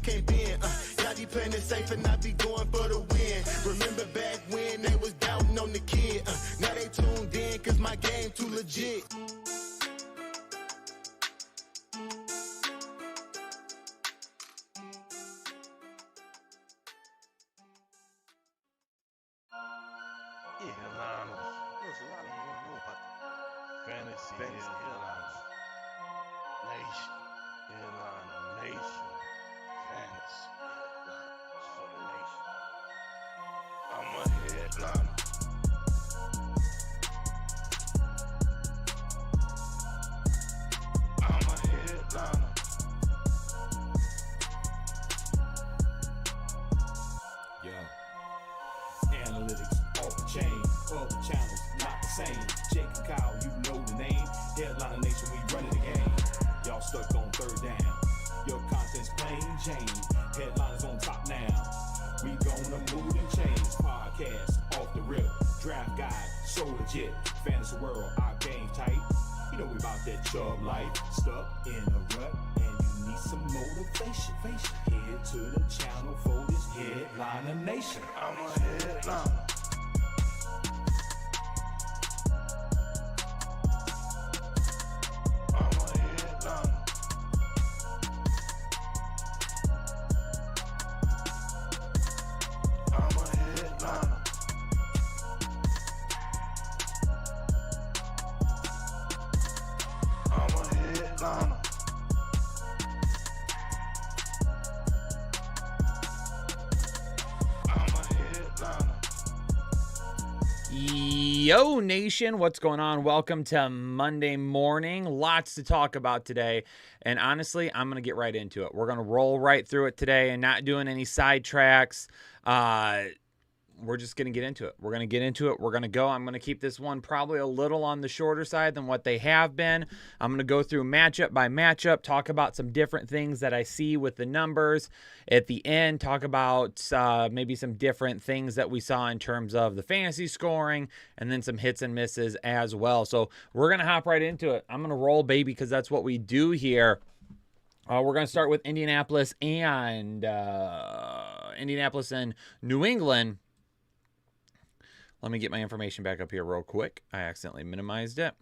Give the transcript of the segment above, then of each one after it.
can't bend. Y'all be playing it safe and I be going for the win. Remember back when they was doubting on the kid. Now they tuned in cause my game too legit. Fantasy Headliners Nation. Headliner Nation. Fantasy Headliners for the nation. I'm a headliner. I'm a headliner. Yo. Analytics off the chain. All the channels not the same. Jake and Kyle, you know the name. Headliner Nation, we running the game. Y'all stuck on third down. Your content's plain Jane. Headliners on top now. We gonna move and change. Podcast off the rip. Draft guide, so legit. Fantasy world, our game tight. You know we about that chub life. Stuck in a rut and you need some motivation. Head to the channel for this Headliner Nation. I'm a headliner. Yo, Nation, what's going on? Welcome to Monday morning. Lots to talk about today. And honestly, I'm going to get right into it. We're going to roll right through it today and not doing any sidetracks. We're just going to get into it. We're going to get into it. We're going to go. I'm going to keep this one probably a little on the shorter side than what they have been. I'm going to go through matchup by matchup, talk about some different things that I see with the numbers. At the end, talk about maybe some different things that we saw in terms of the fantasy scoring and then some hits and misses as well. So we're going to hop right into it. I'm going to roll, baby, because that's what we do here. We're going to start with Indianapolis and New England. Let me get my information back up here real quick. I accidentally minimized it.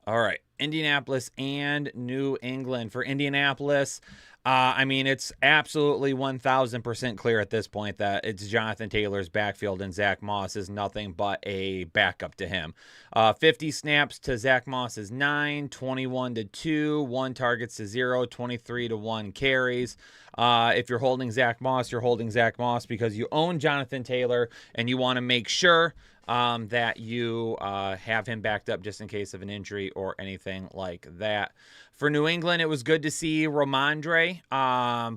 All right, Indianapolis and New England. For Indianapolis, I mean, it's absolutely 1,000% clear at this point that it's Jonathan Taylor's backfield and Zach Moss is nothing but a backup to him. 50 snaps to Zach Moss's 9, 21 to 2, 1 targets to 0, 23 to 1 carries. If you're holding Zach Moss, you're holding Zach Moss because you own Jonathan Taylor and you want to make sure that you have him backed up just in case of an injury or anything like that. For New England, it was good to see Ramondre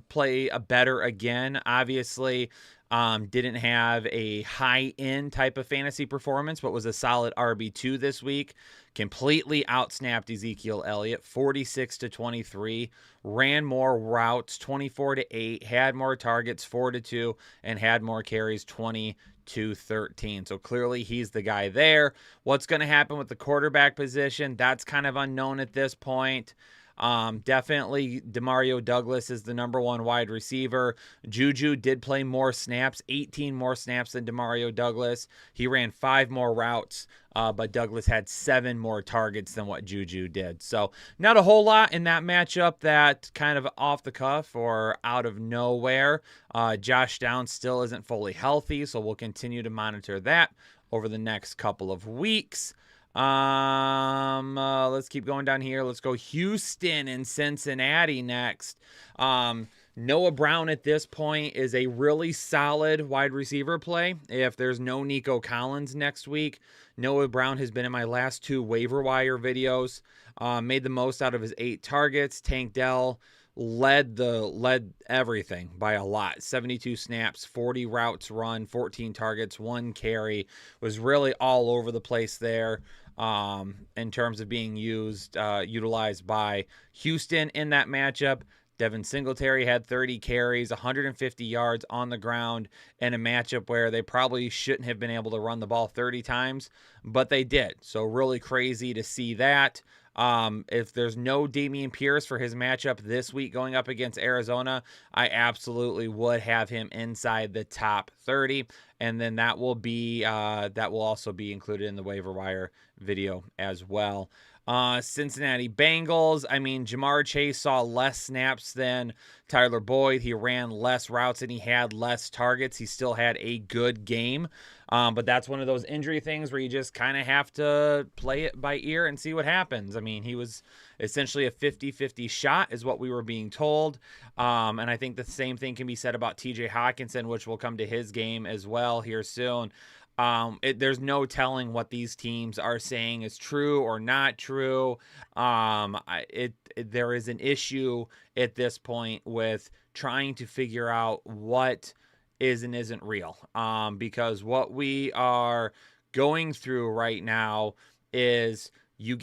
play better again. Obviously, didn't have a high-end type of fantasy performance, but was a solid RB2 this week. Completely outsnapped Ezekiel Elliott, 46 to 23. Ran more routes, 24 to 8. Had more targets, 4 to 2, and had more carries, 20 to 13. So clearly he's the guy there. What's going to happen with the quarterback position? That's kind of unknown at this point. Definitely Demario Douglas is the number one wide receiver. Juju did play more snaps, 18 more snaps than Demario Douglas. He ran 5 more routes, but Douglas had 7 more targets than what Juju did. So not a whole lot in that matchup that kind of off the cuff or out of nowhere. Josh Downs still isn't fully healthy, so we'll continue to monitor that over the next couple of weeks. Let's keep going down here. Let's go Houston and Cincinnati next. Noah Brown at this point is a really solid wide receiver play. If there's no Nico Collins next week, Noah Brown has been in my last 2 waiver wire videos. Made the most out of his 8 targets. Tank Dell led everything by a lot. 72 snaps, 40 routes run, 14 targets, 1 carry. Was really all over the place there in terms of being utilized by Houston in that matchup. Devin Singletary had 30 carries, 150 yards on the ground in a matchup where they probably shouldn't have been able to run the ball 30 times, but they did. So really crazy to see that. If there's no Dameon Pierce for his matchup this week going up against Arizona, I absolutely would have him inside the top 30. And then that will also be included in the waiver wire video as well. Cincinnati Bengals. I mean, Jamar Chase saw less snaps than Tyler Boyd. He ran less routes and he had less targets. He still had a good game. But that's one of those injury things where you just kind of have to play it by ear and see what happens. I mean, he was essentially a 50-50 shot is what we were being told. And I think the same thing can be said about TJ Hawkinson, which will come to his game as well here soon. There's no telling what these teams are saying is true or not true. There is an issue at this point with trying to figure out what is and isn't real. Because what we are going through right now is you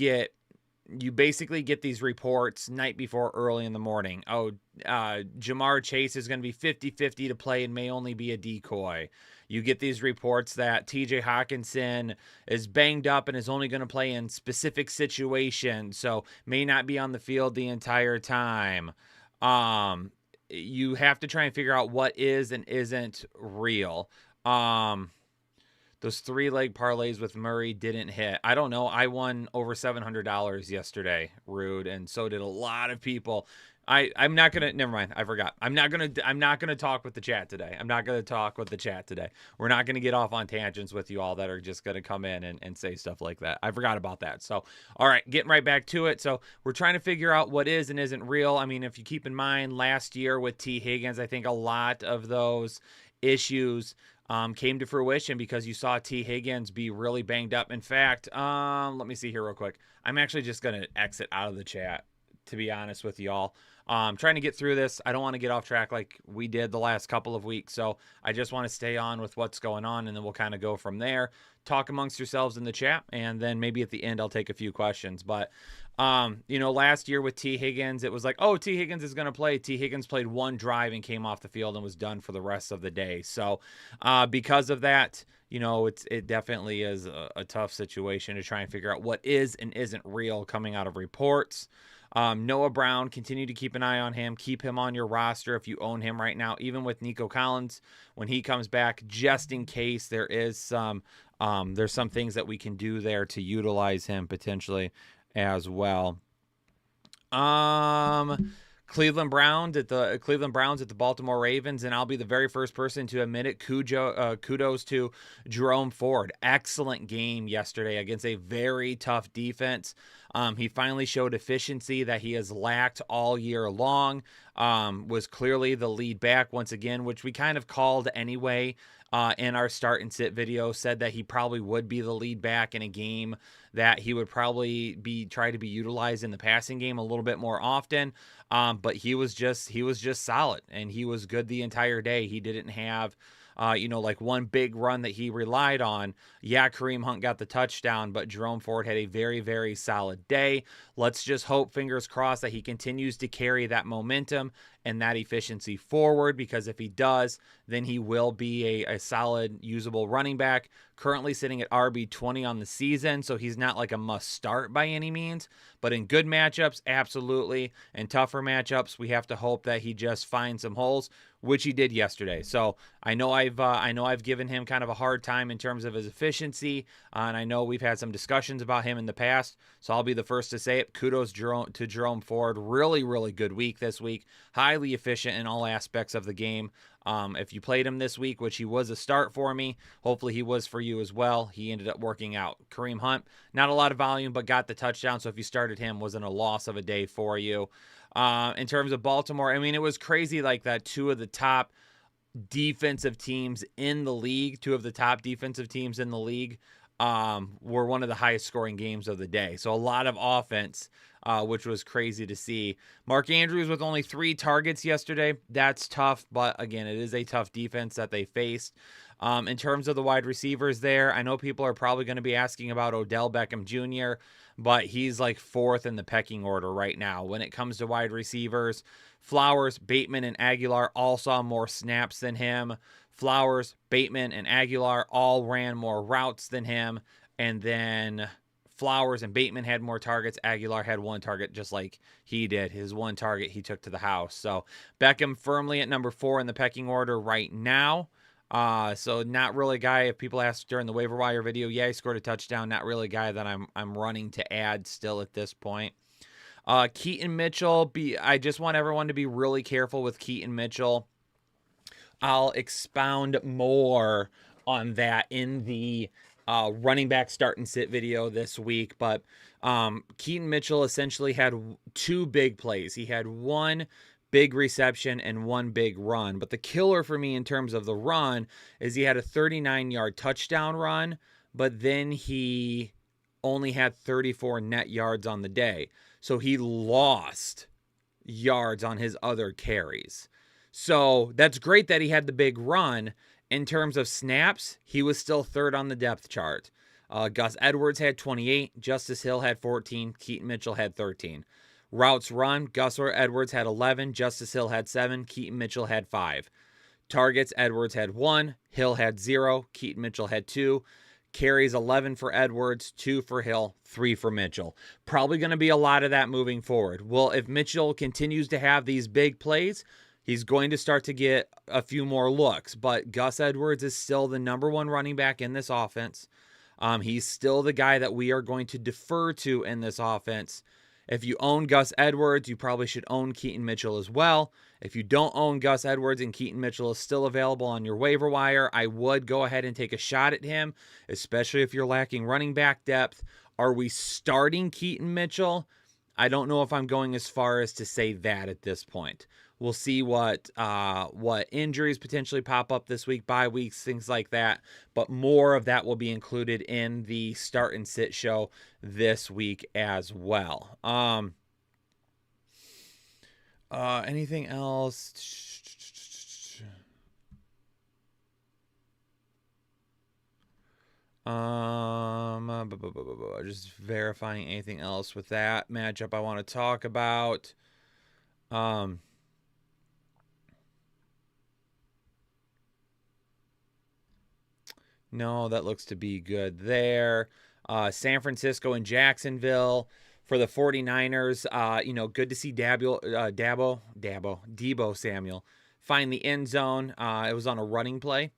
basically get these reports night before early in the morning. Jamar Chase is going to be 50-50 to play and may only be a decoy. You get these reports that TJ Hawkinson is banged up and is only going to play in specific situations, so may not be on the field the entire time. You have to try and figure out what is and isn't real. Those 3-leg parlays with Murray didn't hit. I don't know. I won over $700 yesterday, Rude, and so did a lot of people. I'm not gonna. Never mind. I forgot. I'm not gonna talk with the chat today. We're not gonna get off on tangents with you all that are just gonna come in and say stuff like that. I forgot about that. So, all right, getting right back to it. So we're trying to figure out what is and isn't real. I mean, if you keep in mind last year with T. Higgins, I think a lot of those issues came to fruition because you saw T. Higgins be really banged up. In fact, let me see here real quick. I'm actually just gonna exit out of the chat, to be honest with y'all. Trying to get through this. I don't want to get off track like we did the last couple of weeks, so I just want to stay on with what's going on, and then we'll kind of go from there. Talk amongst yourselves in the chat, and then maybe at the end I'll take a few questions. But, last year with T. Higgins, it was like, oh, T. Higgins is going to play. T. Higgins played one drive and came off the field and was done for the rest of the day. So because of that, it definitely is a tough situation to try and figure out what is and isn't real coming out of reports. Noah Brown, continue to keep an eye on him. Keep him on your roster if you own him right now, even with Nico Collins when he comes back, just in case there is there's some things that we can do there to utilize him potentially as well. Cleveland Browns at the Baltimore Ravens, and I'll be the very first person to admit it. Kudos to Jerome Ford. Excellent game yesterday against a very tough defense. He finally showed efficiency that he has lacked all year long. Was clearly the lead back once again, which we kind of called anyway in our start and sit video. Said that he probably would be the lead back in a game that he would probably try to be utilized in the passing game a little bit more often. But he was just solid, and he was good the entire day. He didn't have like one big run that he relied on. Yeah, Kareem Hunt got the touchdown, but Jerome Ford had a very, very solid day. Let's just hope, fingers crossed, that he continues to carry that momentum and that efficiency forward, because if he does, then he will be a solid, usable running back. Currently sitting at RB20 on the season, so he's not like a must start by any means, but in good matchups, absolutely. In tougher matchups, we have to hope that he just finds some holes, which he did yesterday. So I know I've given him kind of a hard time in terms of his efficiency, and I know we've had some discussions about him in the past, so I'll be the first to say it. Kudos to Jerome Ford. Really, really good week this week. Highly efficient in all aspects of the game. If you played him this week, which he was a start for me, hopefully he was for you as well. He ended up working out. Kareem Hunt, not a lot of volume, but got the touchdown, so if you started him, wasn't a loss of a day for you. In terms of Baltimore, I mean, it was crazy like that. Two of the top defensive teams in the league were one of the highest scoring games of the day. So a lot of offense, which was crazy to see. Mark Andrews with only 3 targets yesterday. That's tough, but again, it is a tough defense that they faced. In terms of the wide receivers there, I know people are probably going to be asking about Odell Beckham Jr., but he's like 4th in the pecking order right now. When it comes to wide receivers, Flowers, Bateman, and Aguilar all saw more snaps than him. Flowers, Bateman, and Aguilar all ran more routes than him. And then Flowers and Bateman had more targets. Aguilar had 1 target, just like he did. His 1 target he took to the house. So Beckham firmly at number 4 in the pecking order right now. So not really a guy, if people asked during the waiver wire video, yeah, he scored a touchdown. Not really a guy that I'm running to add still at this point. Keaton Mitchell, I just want everyone to be really careful with Keaton Mitchell. I'll expound more on that in the running back start and sit video this week. But Keaton Mitchell essentially had 2 big plays. He had 1 big reception and 1 big run. But the killer for me in terms of the run is he had a 39-yard touchdown run, but then he only had 34 net yards on the day. So he lost yards on his other carries. So that's great that he had the big run. In terms of snaps, he was still 3rd on the depth chart. Gus Edwards had 28, Justice Hill had 14, Keaton Mitchell had 13. Routes run, Gus Edwards had 11, Justice Hill had 7, Keaton Mitchell had 5. Targets, Edwards had 1, Hill had 0, Keaton Mitchell had 2. Carries, 11 for Edwards, 2 for Hill, 3 for Mitchell. Probably going to be a lot of that moving forward. Well, if Mitchell continues to have these big plays, he's going to start to get a few more looks. But Gus Edwards is still the number 1 running back in this offense. He's still the guy that we are going to defer to in this offense. If you own Gus Edwards, you probably should own Keaton Mitchell as well. If you don't own Gus Edwards and Keaton Mitchell is still available on your waiver wire, I would go ahead and take a shot at him, especially if you're lacking running back depth. Are we starting Keaton Mitchell? I don't know if I'm going as far as to say that at this point. We'll see what injuries potentially pop up this week, bye weeks, things like that. But more of that will be included in the start and sit show this week as well. Anything else? Just verifying anything else with that matchup I want to talk about. No, that looks to be good there. San Francisco and Jacksonville for the 49ers. Good to see Deebo Samuel find the end zone. It was on a running play.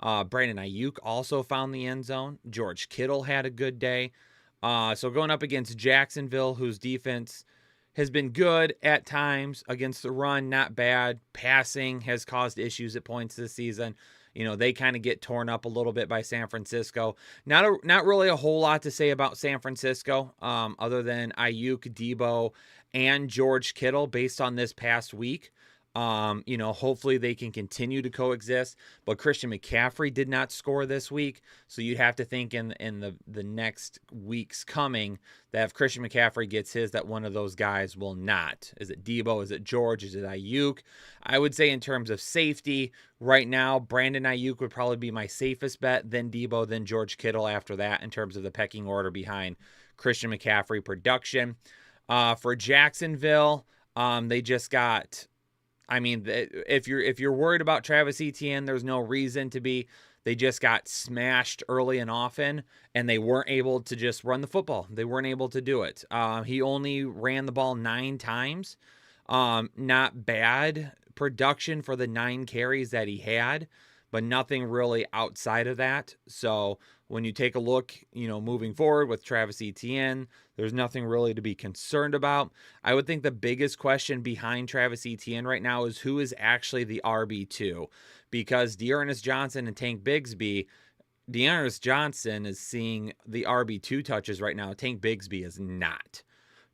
Brandon Ayuk also found the end zone. George Kittle had a good day. So going up against Jacksonville, whose defense has been good at times against the run, not bad. Passing has caused issues at points this season. They kind of get torn up a little bit by San Francisco. Not really a whole lot to say about San Francisco, other than Ayuk, Deebo, and George Kittle based on this past week. Hopefully they can continue to coexist. But Christian McCaffrey did not score this week, so you'd have to think in the next weeks coming that if Christian McCaffrey gets his, that one of those guys will not. Is it Deebo? Is it George? Is it Ayuk? I would say in terms of safety, right now, Brandon Ayuk would probably be my safest bet, then Deebo, then George Kittle after that in terms of the pecking order behind Christian McCaffrey production. For Jacksonville, they just got... if you're worried about Travis Etienne, there's no reason to be. They just got smashed early and often, and they weren't able to just run the football. They weren't able to do it. He only ran the ball 9 times. Not bad production for the 9 carries that he had, but nothing really outside of that. So when you take a look, moving forward with Travis Etienne, there's nothing really to be concerned about. I would think the biggest question behind Travis Etienne right now is who is actually the RB2, because Dearness Johnson and Tank Bigsby, Dearness Johnson is seeing the RB2 touches right now. Tank Bigsby is not.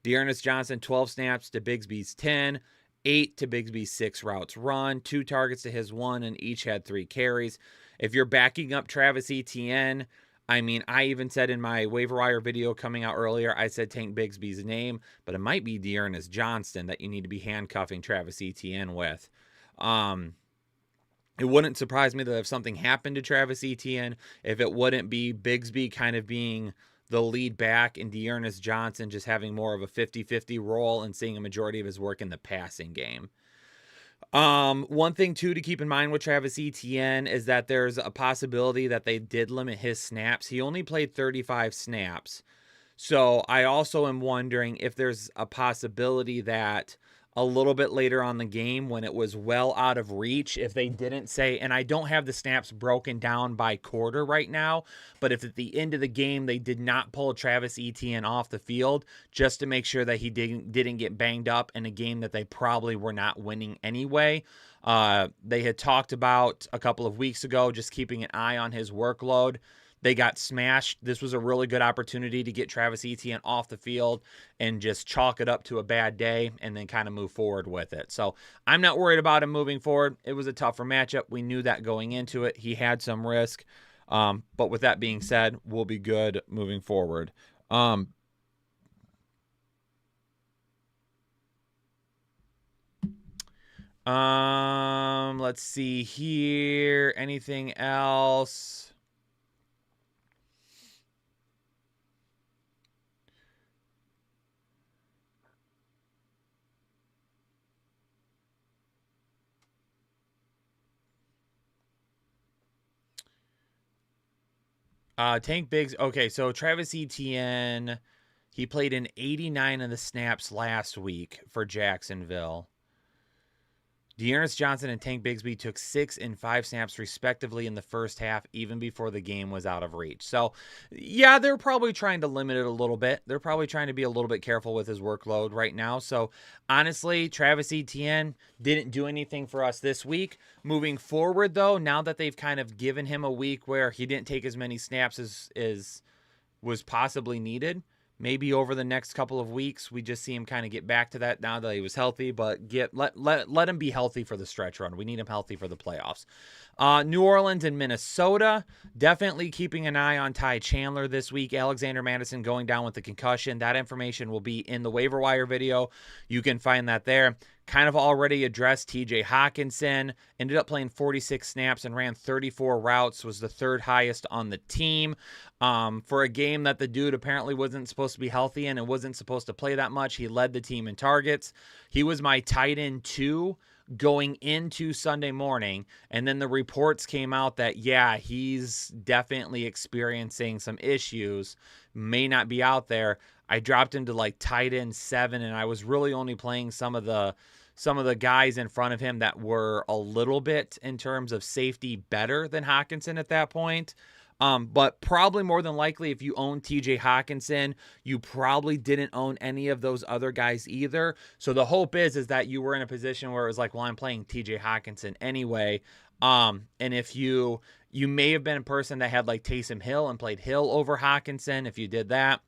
Dearness Johnson, 12 snaps to Bigsby's 10, 8 to Bigsby's 6 routes run, 2 targets to his 1, and each had 3 carries. If you're backing up Travis Etienne, I even said in my waiver wire video coming out earlier, I said Tank Bigsby's name, but it might be Dearness Johnston that you need to be handcuffing Travis Etienne with. It wouldn't surprise me that if something happened to Travis Etienne, if it wouldn't be Bigsby kind of being the lead back and Dearness Johnson just having more of a 50-50 role and seeing a majority of his work in the passing game. One thing too to keep in mind with Travis Etienne is that there's a possibility that they did limit his snaps. He only played 35 snaps. So I also am wondering if there's a possibility that a little bit later on the game when it was well out of reach, if they didn't say, and I don't have the snaps broken down by quarter right now, but if at the end of the game they did not pull Travis Etienne off the field just to make sure that he didn't get banged up in a game that they probably were not winning anyway. They had talked about a couple of weeks ago just keeping an eye on his workload. They got smashed. This was a really good opportunity to get Travis Etienne off the field and just chalk it up to a bad day and then kind of move forward with it. So I'm not worried about him moving forward. It was a tougher matchup. We knew that going into it. He had some risk. But with that being said, we'll be good moving forward. Let's see here. Anything else? Tank Biggs. Okay, so Travis Etienne, he played in 89 of the snaps last week for Jacksonville. Dearness Johnson and Tank Bigsby took 6 and 5 snaps respectively in the first half, even before the game was out of reach. So, yeah, they're probably trying to limit it a little bit. They're probably trying to be a little bit careful with his workload right now. So, honestly, Travis Etienne didn't do anything for us this week. Moving forward, though, now that they've kind of given him a week where he didn't take as many snaps as was possibly needed, maybe over the next couple of weeks, we just see him kind of get back to that now that he was healthy, but let him be healthy for the stretch run. We need him healthy for the playoffs. New Orleans and Minnesota, definitely keeping an eye on Ty Chandler this week. Alexander Mattison going down with the concussion. That information will be in the waiver wire video. You can find that there. Kind of already addressed TJ Hawkinson. Ended up playing 46 snaps and ran 34 routes. Was the third highest on the team. For a game that the dude apparently wasn't supposed to be healthy in and wasn't supposed to play that much, he led the team in targets. He was my tight end 2 going into Sunday morning, and then the reports came out that, yeah, he's definitely experiencing some issues, may not be out there. I dropped him to like tight end 7, and I was really only playing some of the guys in front of him that were a little bit, in terms of safety, better than Hawkinson at that point. But probably more than likely, if you own TJ Hawkinson, you probably didn't own any of those other guys either. So the hope is that you were in a position where it was like, well, I'm playing TJ Hawkinson anyway. And if you may have been a person that had like Taysom Hill and played Hill over Hawkinson. If you did that,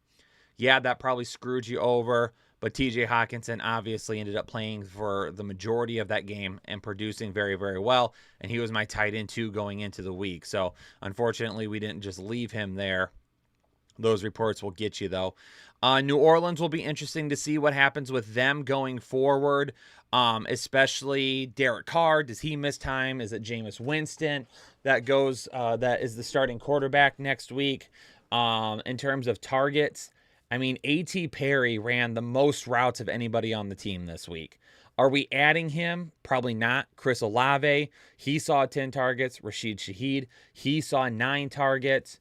yeah, that probably screwed you over. But TJ Hawkinson obviously ended up playing for the majority of that game and producing very, very well. And he was my tight end 2 going into the week. So unfortunately, we didn't just leave him there. Those reports will get you, though. New Orleans will be interesting to see what happens with them going forward, especially Derek Carr. Does he miss time? Is it Jameis Winston that is the starting quarterback next week? In terms of targets, I mean, A.T. Perry ran the most routes of anybody on the team this week. Are we adding him? Probably not. Chris Olave, he saw 10 targets. Rashid Shaheed, he saw 9 targets.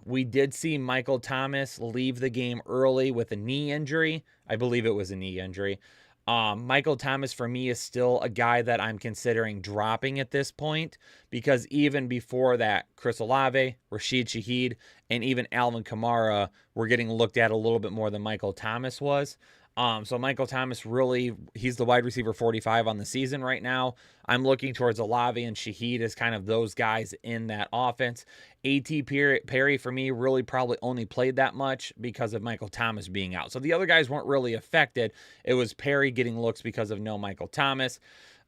We did see Michael Thomas leave the game early with a knee injury. I believe it was a knee injury. Michael Thomas, for me, is still a guy that I'm considering dropping at this point, because even before that, Chris Olave, Rashid Shaheed, and even Alvin Kamara were getting looked at a little bit more than Michael Thomas was. So Michael Thomas, really, he's the wide receiver 45 on the season right now. I'm looking towards Olave and Shaheed as kind of those guys in that offense. A.T. Perry, for me, really probably only played that much because of Michael Thomas being out. So the other guys weren't really affected. It was Perry getting looks because of no Michael Thomas.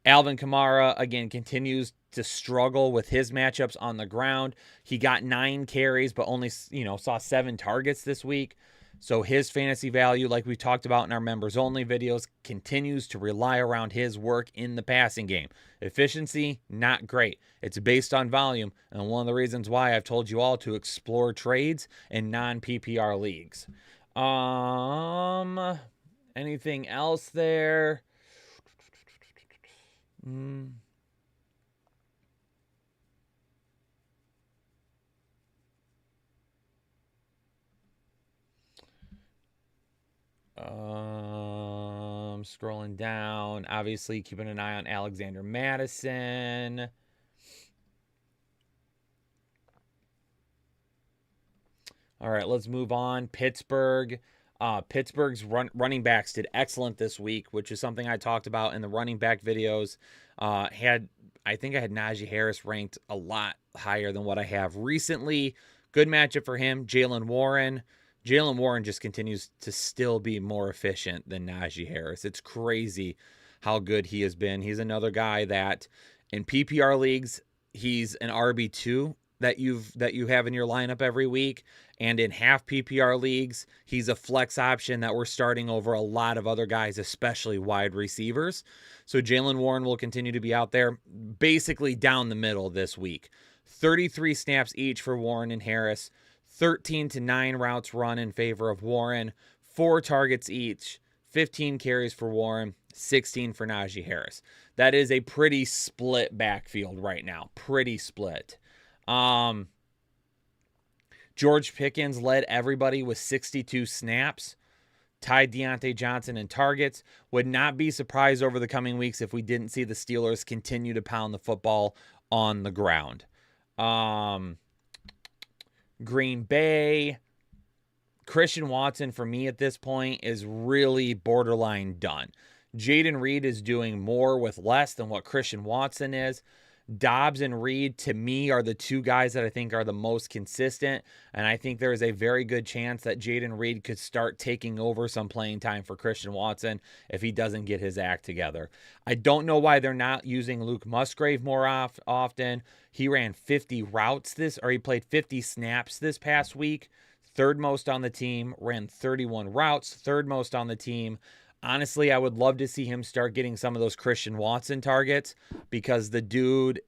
Alvin Kamara, again, continues to struggle with his matchups on the ground. He got 9 carries, but only, saw 7 targets this week. So his fantasy value, like we talked about in our members only videos, continues to rely around his work in the passing game. Efficiency, not great. It's based on volume, and one of the reasons why I've told you all to explore trades in non-PPR leagues. Anything else there? Scrolling down, obviously keeping an eye on Alexander Madison. All right, let's move on. Pittsburgh. Pittsburgh's running backs did excellent this week, which is something I talked about in the running back videos. I think I had Najee Harris ranked a lot higher than what I have recently. Good matchup for him. Jalen Warren. Jalen Warren just continues to still be more efficient than Najee Harris. It's crazy how good he has been. He's another guy that in PPR leagues, he's an RB2 that you have in your lineup every week. And in half PPR leagues, he's a flex option that we're starting over a lot of other guys, especially wide receivers. So Jalen Warren will continue to be out there basically down the middle this week. 33 snaps each for Warren and Harris. 13-9 routes run in favor of Warren. 4 targets each. 15 carries for Warren. 16 for Najee Harris. That is a pretty split backfield right now. Pretty split. George Pickens led everybody with 62 snaps, tied Deontay Johnson in targets. Would not be surprised over the coming weeks if we didn't see the Steelers continue to pound the football on the ground. Green Bay, Christian Watson for me at this point is really borderline done. Jaden Reed is doing more with less than what Christian Watson is. Dobbs and Reed, to me, are the two guys that I think are the most consistent, and I think there is a very good chance that Jaden Reed could start taking over some playing time for Christian Watson if he doesn't get his act together. I don't know why they're not using Luke Musgrave more often. He ran 50 routes he played 50 snaps this past week, third most on the team, ran 31 routes, third most on the team. Honestly, I would love to see him start getting some of those Christian Watson targets because the dude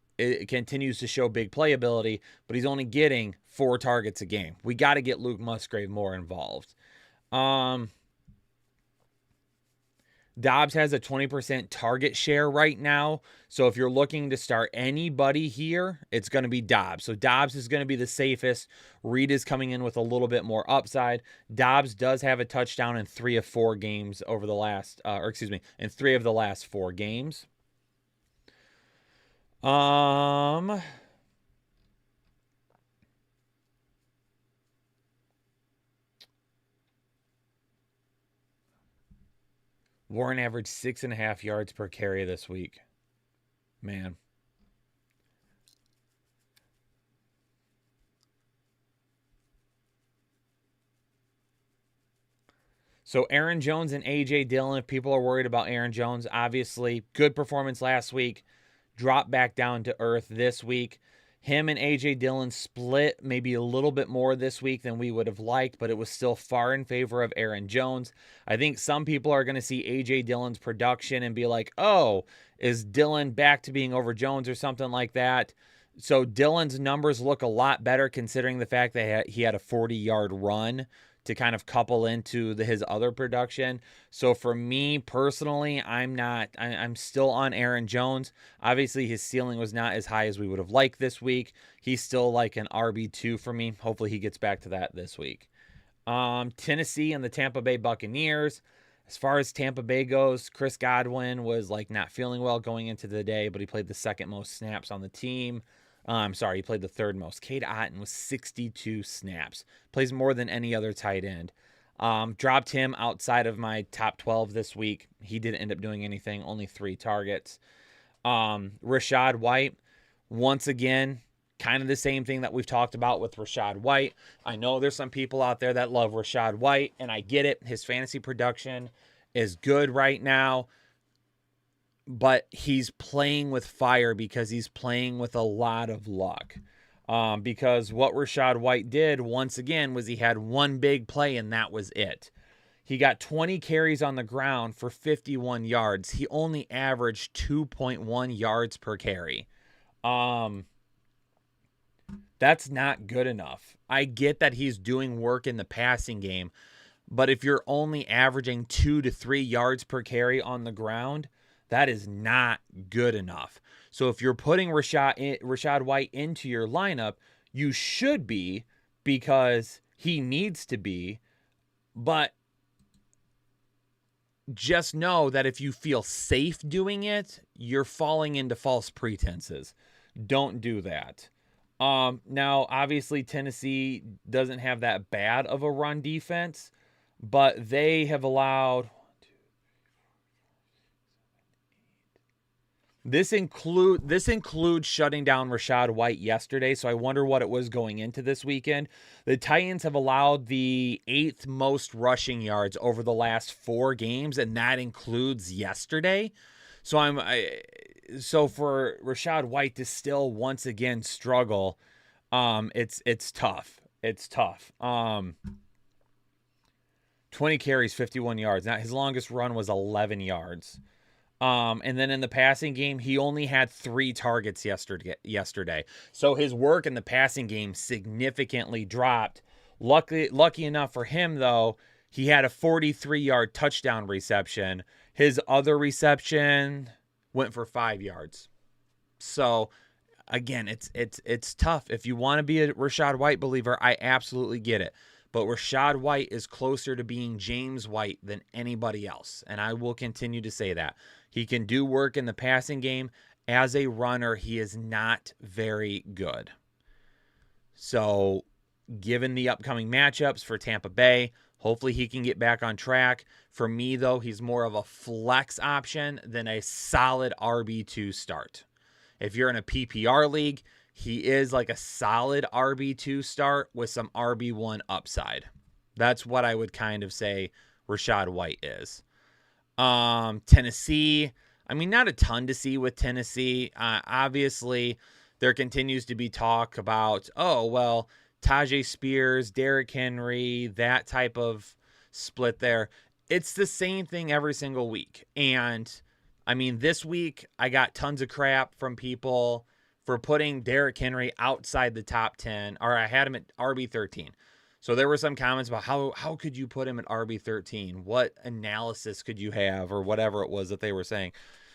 continues to show big playability, but he's only getting 4 targets a game. We got to get Luke Musgrave more involved. Dobbs has a 20% target share right now. So if you're looking to start anybody here, it's going to be Dobbs. So Dobbs is going to be the safest. Reed is coming in with a little bit more upside. Dobbs does have a touchdown in 3 of 4 games over the last, in 3 of the last 4 games. Warren averaged 6.5 yards per carry this week. Man. So Aaron Jones and A.J. Dillon, if people are worried about Aaron Jones, obviously good performance last week. Dropped back down to earth this week. Him and A.J. Dillon split maybe a little bit more this week than we would have liked, but it was still far in favor of Aaron Jones. I think some people are going to see A.J. Dillon's production and be like, oh, is Dillon back to being over Jones or something like that? So Dillon's numbers look a lot better considering the fact that he had a 40-yard run to kind of couple into his other production. So for me personally, I'm still on Aaron Jones. Obviously his ceiling was not as high as we would have liked this week. He's still like an RB2 for me. Hopefully he gets back to that this week. Tennessee and the Tampa Bay Buccaneers. As far as Tampa Bay goes, Chris Godwin was like not feeling well going into the day, but he played the second most snaps on the team. He played the third most. Cade Otton was 62 snaps. Plays more than any other tight end. Dropped him outside of my top 12 this week. He didn't end up doing anything, only 3 targets. Rachaad White, once again, kind of the same thing that we've talked about with Rachaad White. I know there's some people out there that love Rachaad White, and I get it. His fantasy production is good right now. But he's playing with fire because he's playing with a lot of luck. Because what Rachaad White did, once again, was he had one big play and that was it. He got 20 carries on the ground for 51 yards. He only averaged 2.1 yards per carry. That's not good enough. I get that he's doing work in the passing game, but if you're only averaging 2 to 3 yards per carry on the ground, that is not good enough. So if you're putting Rachaad White into your lineup, you should be, because he needs to be. But just know that if you feel safe doing it, you're falling into false pretenses. Don't do that. Now, obviously, Tennessee doesn't have that bad of a run defense, but they have allowed... This includes shutting down Rachaad White yesterday, so I wonder what it was going into this weekend. The Titans have allowed the 8th most rushing yards over the last 4 games, and that includes yesterday. So so for Rachaad White to still once again struggle, it's tough. It's tough. 20 carries, 51 yards. Now his longest run was 11 yards. And then in the passing game, he only had 3 targets yesterday. So his work in the passing game significantly dropped. Lucky enough for him, though, he had a 43-yard touchdown reception. His other reception went for 5 yards. So again, it's tough. If you want to be a Rachaad White believer, I absolutely get it. But Rachaad White is closer to being James White than anybody else. And I will continue to say that. He can do work in the passing game. As a runner, he is not very good. So, given the upcoming matchups for Tampa Bay, hopefully he can get back on track. For me, though, he's more of a flex option than a solid RB2 start. If you're in a PPR league, he is like a solid RB2 start with some RB1 upside. That's what I would kind of say Rachaad White is. Tennessee, I mean, not a ton to see with Tennessee. Obviously, there continues to be talk about, Tajay Spears, Derrick Henry, that type of split there. It's the same thing every single week. And, I mean, this week, I got tons of crap from people for putting Derrick Henry outside the top 10, or I had him at RB13. So there were some comments about how could you put him at RB13? What analysis could you have, or whatever it was that they were saying.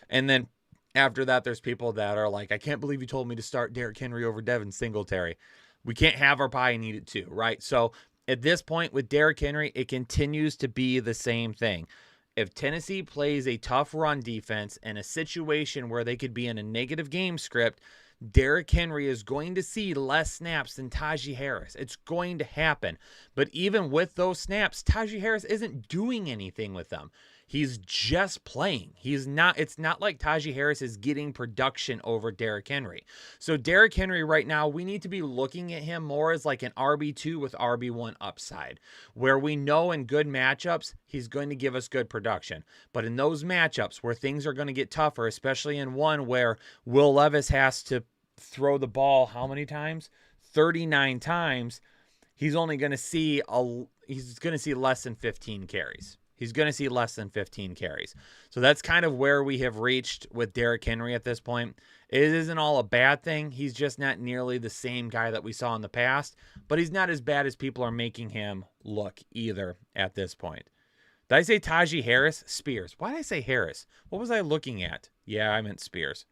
And then after that, there's people that are like, I can't believe you told me to start Derrick Henry over Devin Singletary. We can't have our pie and eat it too, right? So at this point with Derrick Henry, it continues to be the same thing. If Tennessee plays a tough run defense in a situation where they could be in a negative game script, Derrick Henry is going to see less snaps than Tajay Harris. It's going to happen. But even with those snaps, Tajay Harris isn't doing anything with them. He's just playing. It's not like Tajay Harris is getting production over Derrick Henry. So Derrick Henry right now, we need to be looking at him more as like an RB2 with RB1 upside, where we know in good matchups, he's going to give us good production. But in those matchups where things are going to get tougher, especially in one where Will Levis has to throw the ball how many times? 39 times. He's only going to see less than 15 carries. He's going to see less than 15 carries. So that's kind of where we have reached with Derrick Henry at this point. It isn't all a bad thing. He's just not nearly the same guy that we saw in the past, but he's not as bad as people are making him look either at this point. Did I say Tajay Harris? Spears. Why did I say Harris? What was I looking at? Yeah, I meant Spears.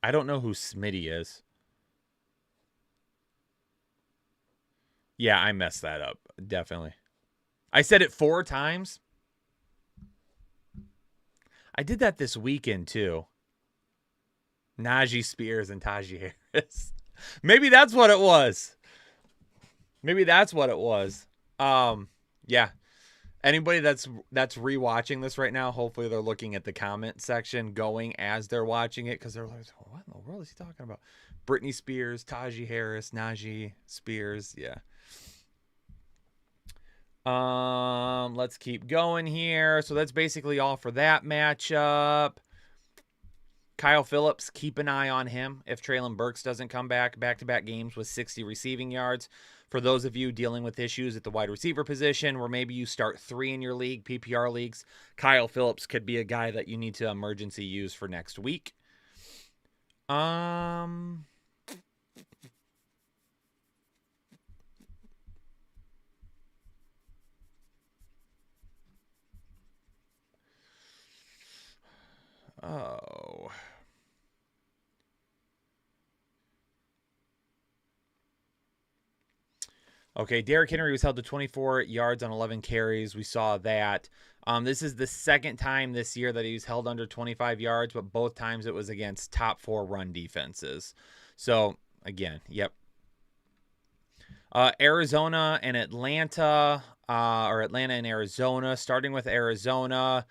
I don't know who Smitty is. Yeah, I messed that up. Definitely. I said it 4 times. I did that this weekend too. Najee Spears and Tajay Harris. Maybe that's what it was. Yeah. Anybody that's rewatching this right now, hopefully they're looking at the comment section going as they're watching it, because they're like, what in the world is he talking about? Britney Spears, Tajay Harris, Najee Spears. Yeah. Let's keep going here. So that's basically all for that matchup. Kyle Phillips, keep an eye on him if Treylon Burks doesn't come back-to-back games with 60 receiving yards. For those of you dealing with issues at the wide receiver position, where maybe you start 3 in your league, PPR leagues, Kyle Phillips could be a guy that you need to emergency use for next week. Oh. Okay, Derrick Henry was held to 24 yards on 11 carries. We saw that. This is the second time this year that he was held under 25 yards, but both times it was against top 4 run defenses. So, again, yep. Arizona and Atlanta, or Atlanta and Arizona. Starting with Arizona,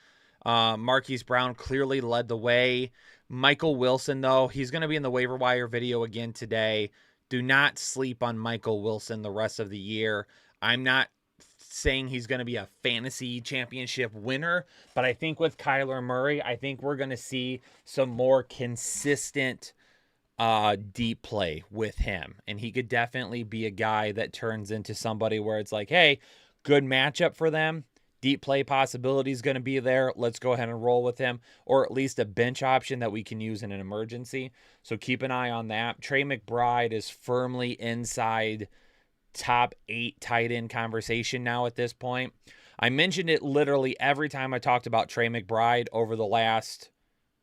Marquise Brown clearly led the way. Michael Wilson, though, he's going to be in the waiver wire video again today. Do not sleep on Michael Wilson the rest of the year. I'm not saying he's going to be a fantasy championship winner, but I think with Kyler Murray, I think we're going to see some more consistent deep play with him. And he could definitely be a guy that turns into somebody where it's like, hey, good matchup for them. Deep play possibility is going to be there. Let's go ahead and roll with him, or at least a bench option that we can use in an emergency. So keep an eye on that. Trey McBride is firmly inside top 8 tight end conversation now at this point. I mentioned it literally every time I talked about Trey McBride over the last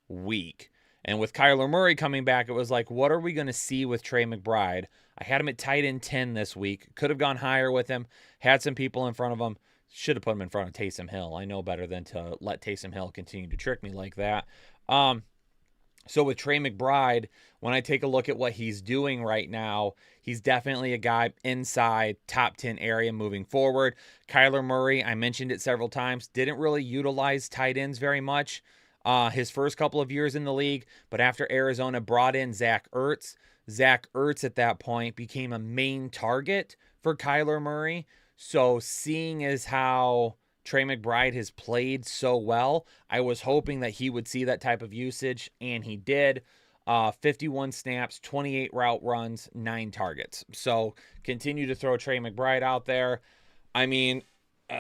week. And with Kyler Murray coming back, it was like, what are we going to see with Trey McBride? I had him at tight end 10 this week. Could have gone higher with him. Had some people in front of him. Should have put him in front of Taysom Hill. I know better than to let Taysom Hill continue to trick me like that. So with Trey McBride, when I take a look at what he's doing right now, he's definitely a guy inside top 10 area moving forward. Kyler Murray, I mentioned it several times, didn't really utilize tight ends very much his first couple of years in the league. But after Arizona brought in Zach Ertz at that point became a main target for Kyler Murray. So seeing as how Trey McBride has played so well, I was hoping that he would see that type of usage, and he did. 51 snaps, 28 route runs, 9 targets. So continue to throw Trey McBride out there. I mean,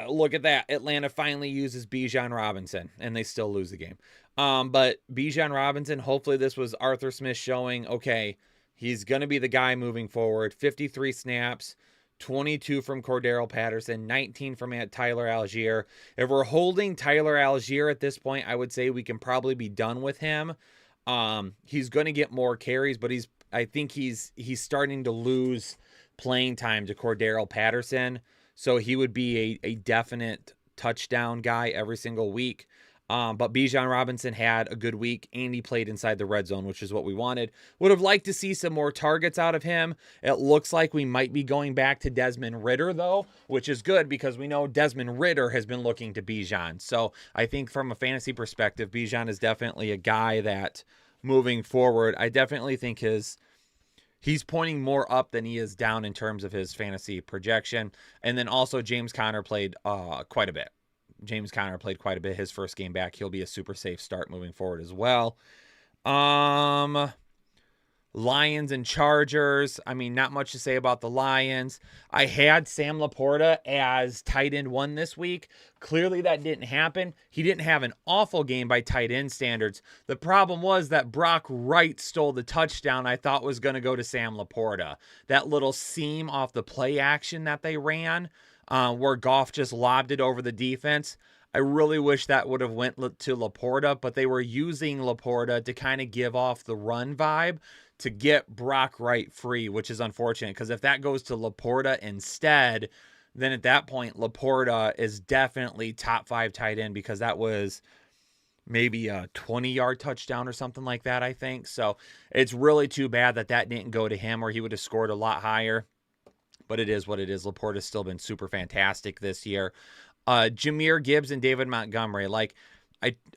look at that. Atlanta finally uses Bijan Robinson, and they still lose the game. But Bijan Robinson, hopefully this was Arthur Smith showing, okay, he's going to be the guy moving forward. 53 snaps. 22 from Cordero Patterson, 19 from Tyler Algier. If we're holding Tyler Algier at this point, I would say we can probably be done with him. He's going to get more carries, but I think he's starting to lose playing time to Cordero Patterson. So he would be a definite touchdown guy every single week. But Bijan Robinson had a good week, and he played inside the red zone, which is what we wanted. Would have liked to see some more targets out of him. It looks like we might be going back to Desmond Ridder, though, which is good because we know Desmond Ridder has been looking to Bijan. So I think from a fantasy perspective, Bijan is definitely a guy that moving forward, I definitely think he's pointing more up than he is down in terms of his fantasy projection. And then also James Conner played quite a bit. James Conner played quite a bit his first game back. He'll be a super safe start moving forward as well. Lions and Chargers. I mean, not much to say about the Lions. I had Sam Laporta as tight end 1 this week. Clearly that didn't happen. He didn't have an awful game by tight end standards. The problem was that Brock Wright stole the touchdown I thought was going to go to Sam Laporta. That little seam off the play action that they ran, where Goff just lobbed it over the defense. I really wish that would have went to Laporta, but they were using Laporta to kind of give off the run vibe to get Brock Wright free, which is unfortunate because if that goes to Laporta instead, then at that point, Laporta is definitely top 5 tight end because that was maybe a 20-yard touchdown or something like that, I think. So it's really too bad that didn't go to him or he would have scored a lot higher. But it is what it is. Laporta's still been super fantastic this year. Jahmyr Gibbs and David Montgomery. Like,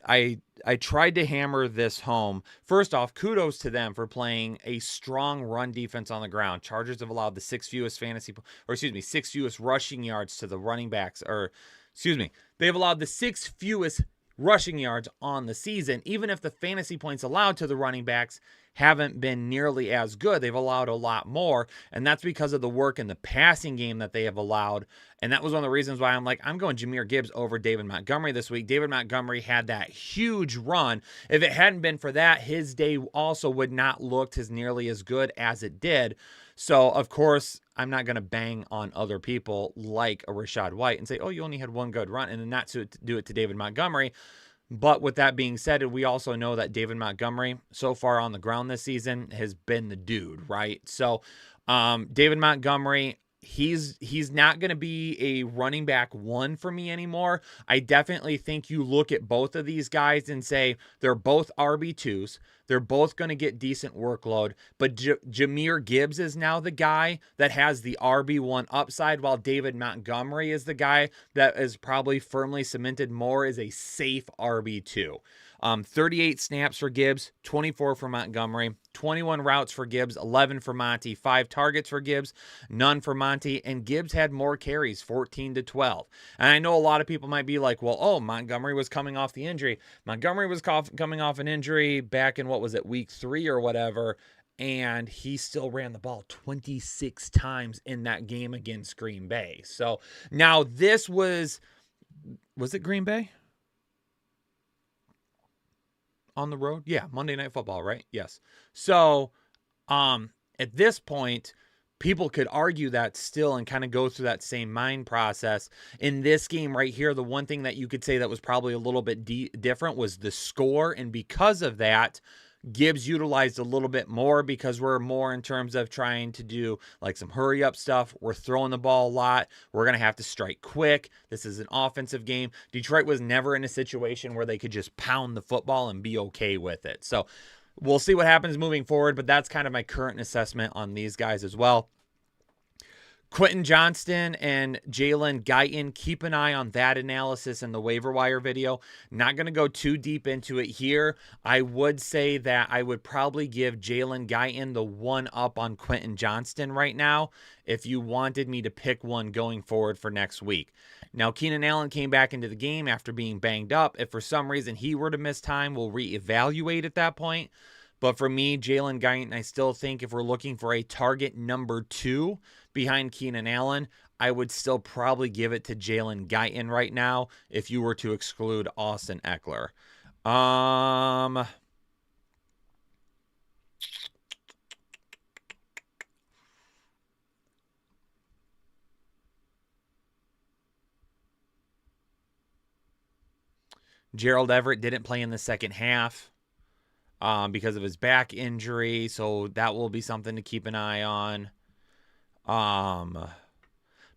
I tried to hammer this home. First off, kudos to them for playing a strong run defense on the ground. Chargers have allowed the 6th fewest rushing yards to the running backs. They've allowed the 6th fewest rushing yards on the season, even if the fantasy points allowed to the running backs haven't been nearly as good. They've allowed a lot more, and that's because of the work in the passing game that they have allowed. And that was one of the reasons why I'm going Jahmyr Gibbs over David Montgomery this week. David Montgomery had that huge run. If it hadn't been for that, his day also would not looked as nearly as good as it did. So, of course, I'm not going to bang on other people like a Rachaad White and say, oh, you only had one good run, and then not to do it to David Montgomery. But with that being said, we also know that David Montgomery, so far on the ground this season, has been the dude, right? So, David Montgomery, He's not going to be a running back 1 for me anymore. I definitely think you look at both of these guys and say they're both RB2s. They're both going to get decent workload, but Jahmyr Gibbs is now the guy that has the RB1 upside, while David Montgomery is the guy that is probably firmly cemented more as a safe RB2. 38 snaps for Gibbs, 24 for Montgomery, 21 routes for Gibbs, 11 for Monty, 5 targets for Gibbs, none for Monty, and Gibbs had more carries, 14 to 12. And I know a lot of people might be like, well, oh, Montgomery was coming off the injury. Montgomery was coming off an injury back in, what was it, week 3 or whatever, and he still ran the ball 26 times in that game against Green Bay. So now this was it Green Bay? On the road? Yeah, Monday Night Football, right? Yes. So, at this point, people could argue that still and kind of go through that same mind process. In this game right here, the one thing that you could say that was probably a little bit different was the score, and because of that, Gibbs utilized a little bit more because we're more in terms of trying to do like some hurry up stuff. We're throwing the ball a lot. We're going to have to strike quick. This is an offensive game. Detroit was never in a situation where they could just pound the football and be okay with it. So we'll see what happens moving forward, but that's kind of my current assessment on these guys as well. Quentin Johnston and Jalen Guyton, keep an eye on that analysis in the waiver wire video. Not going to go too deep into it here. I would say that I would probably give Jalen Guyton the 1 up on Quentin Johnston right now if you wanted me to pick one going forward for next week. Now, Keenan Allen came back into the game after being banged up. If for some reason he were to miss time, we'll reevaluate at that point. But for me, Jalen Guyton, I still think if we're looking for a target number 2 behind Keenan Allen, I would still probably give it to Jalen Guyton right now if you were to exclude Austin Eckler. Gerald Everett didn't play in the second half because of his back injury, so that will be something to keep an eye on.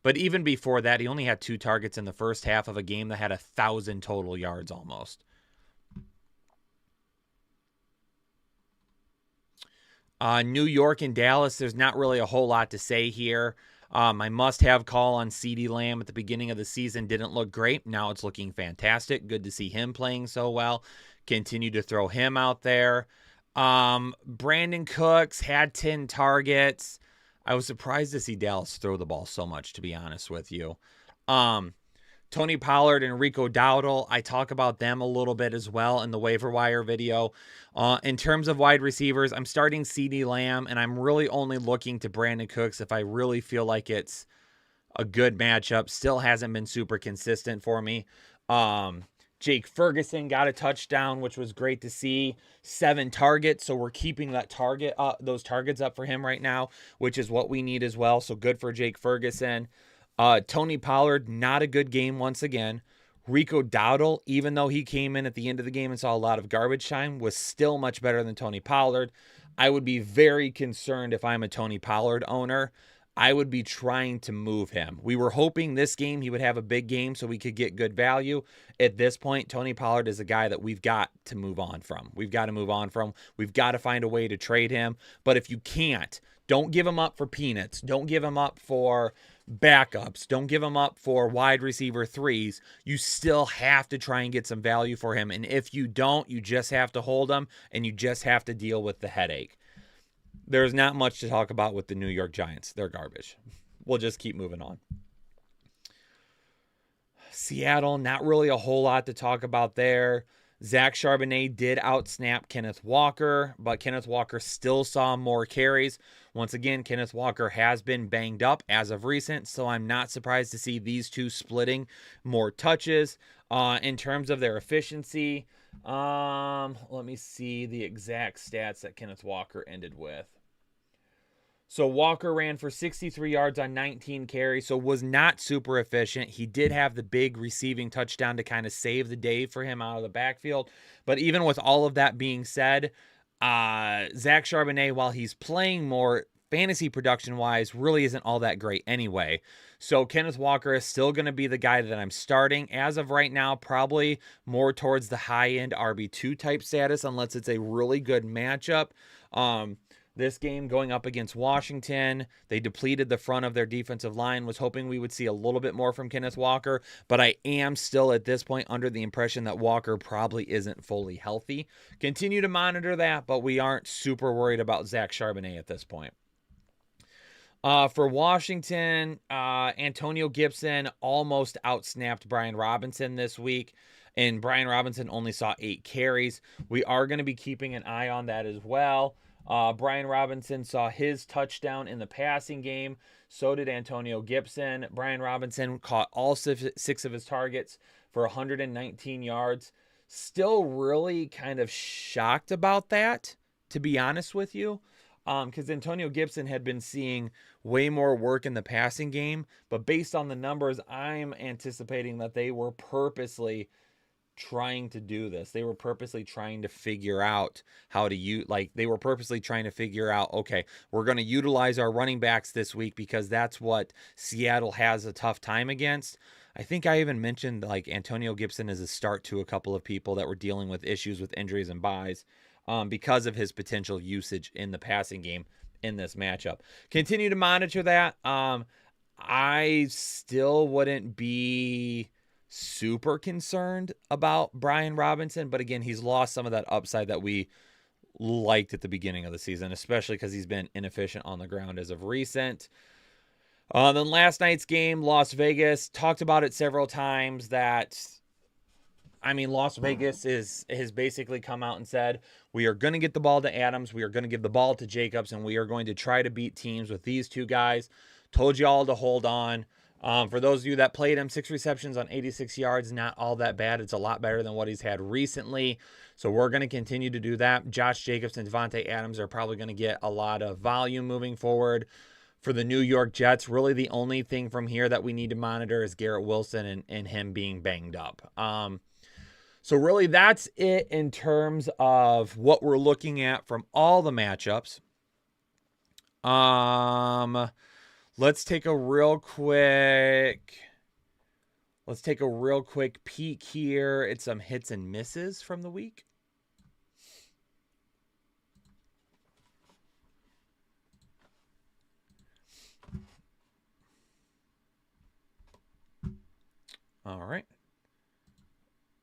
But even before that, he only had 2 targets in the first half of a game that had 1,000 total yards almost. New York and Dallas, there's not really a whole lot to say here. My must-have call on CeeDee Lamb at the beginning of the season didn't look great. Now it's looking fantastic. Good to see him playing so well. Continue to throw him out there. Brandon Cooks had 10 targets. I was surprised to see Dallas throw the ball so much, to be honest with you. Tony Pollard and Rico Dowdle, I talk about them a little bit as well in the waiver wire video. In terms of wide receivers, I'm starting CeeDee Lamb, and I'm really only looking to Brandon Cooks if I really feel like it's a good matchup. Still hasn't been super consistent for me. Jake Ferguson got a touchdown, which was great to see. 7 targets, so we're keeping that those targets up for him right now, which is what we need as well. So good for Jake Ferguson. Tony Pollard, not a good game once again. Rico Dowdle, even though he came in at the end of the game and saw a lot of garbage time, was still much better than Tony Pollard. I would be very concerned if I'm a Tony Pollard owner. I would be trying to move him. We were hoping this game he would have a big game so we could get good value. At this point, Tony Pollard is a guy that we've got to move on from. We've got to find a way to trade him. But if you can't, don't give him up for peanuts. Don't give him up for backups. Don't give him up for wide receiver 3s. You still have to try and get some value for him. And if you don't, you just have to hold him and you just have to deal with the headache. There's not much to talk about with the New York Giants. They're garbage. We'll just keep moving on. Seattle, not really a whole lot to talk about there. Zach Charbonnet did outsnap Kenneth Walker, but Kenneth Walker still saw more carries. Once again, Kenneth Walker has been banged up as of recent, so I'm not surprised to see these two splitting more touches. In terms of their efficiency, let me see the exact stats that Kenneth Walker ended with. So Walker ran for 63 yards on 19 carries, so was not super efficient. He did have the big receiving touchdown to kind of save the day for him out of the backfield. But even with all of that being said, Zach Charbonnet, while he's playing more, fantasy production wise really isn't all that great anyway. So Kenneth Walker is still going to be the guy that I'm starting as of right now, probably more towards the high end RB2 type status, unless it's a really good matchup. This game going up against Washington, they depleted the front of their defensive line. Was hoping we would see a little bit more from Kenneth Walker, but I am still at this point under the impression that Walker probably isn't fully healthy. Continue to monitor that, but we aren't super worried about Zach Charbonnet at this point. For Washington, Antonio Gibson almost outsnapped Brian Robinson this week, and Brian Robinson only saw 8 carries. We are going to be keeping an eye on that as well. Brian Robinson saw his touchdown in the passing game. So did Antonio Gibson. Brian Robinson caught all 6 of his targets for 119 yards. Still really kind of shocked about that, to be honest with you. Because Antonio Gibson had been seeing way more work in the passing game. But based on the numbers, I'm anticipating that they were purposely trying to do this. They were purposely trying to figure out how to use, they were purposely trying to figure out, okay, we're going to utilize our running backs this week because that's what Seattle has a tough time against. I think I even mentioned Antonio Gibson as a start to a couple of people that were dealing with issues with injuries and buys because of his potential usage in the passing game in this matchup. Continue to monitor that. I still wouldn't be super concerned about Brian Robinson, but again, he's lost some of that upside that we liked at the beginning of the season, especially because he's been inefficient on the ground as of recent. Then last night's game, Las Vegas, talked about it several times that, Las Vegas has basically come out and said, we are going to get the ball to Adams, we are going to give the ball to Jacobs, and we are going to try to beat teams with these two guys. Told you all to hold on. For those of you that played him, 6 receptions on 86 yards, not all that bad. It's a lot better than what he's had recently. So we're going to continue to do that. Josh Jacobs and Devontae Adams are probably going to get a lot of volume moving forward. For the New York Jets, really the only thing from here that we need to monitor is Garrett Wilson and him being banged up. So really that's it in terms of what we're looking at from all the matchups. Let's take a real quick peek here at some hits and misses from the week. All right.